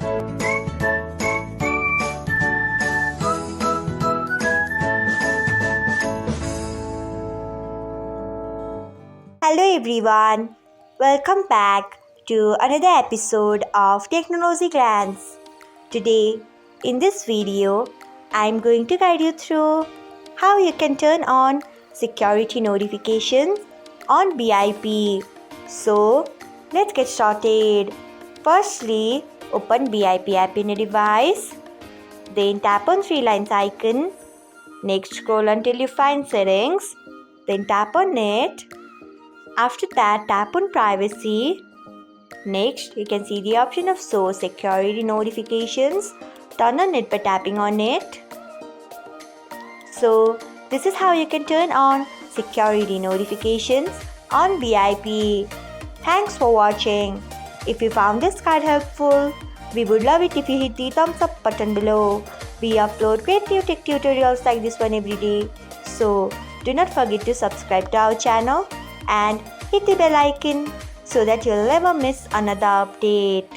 Hello everyone, welcome back to another episode of Technologyglance. Today, in this video, I am going to guide you through how you can turn on security notifications on BIP. So, let's get started. Firstly, open BIP app in a device. Then tap on three lines icon. Next, scroll until you find settings. Then tap on it. After that, tap on privacy. Next, you can see the option of show security notifications. Turn on it by tapping on it. So, this is how you can turn on security notifications on BIP. Thanks for watching. If you found this guide helpful, we would love it if you hit the thumbs up button below. We upload great new tech tutorials like this one every day. So, do not forget to subscribe to our channel and hit the bell icon so that you'll never miss another update.